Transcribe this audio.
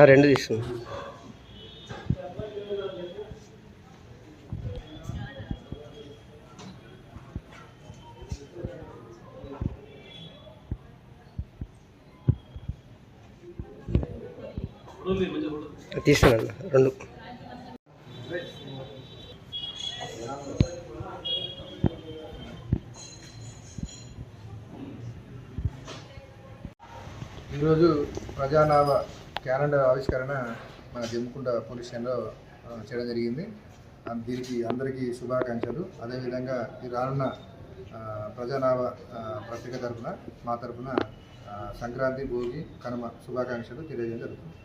రెండు తీసుకున్నాం. తీసుకున్నాను రెండు. ఈరోజు ప్రజానావ క్యాలెండర్ ఆవిష్కరణ మన జమ్మికుంట పోలీస్ స్టేషన్లో చేయడం జరిగింది. దీనికి అందరికీ శుభాకాంక్షలు. అదేవిధంగా ఈ రానున్న ప్రజానావ పత్రిక తరఫున మా తరఫున సంక్రాంతి, భోగి, కనుమ శుభాకాంక్షలు తెలియజేయడం జరుగుతుంది.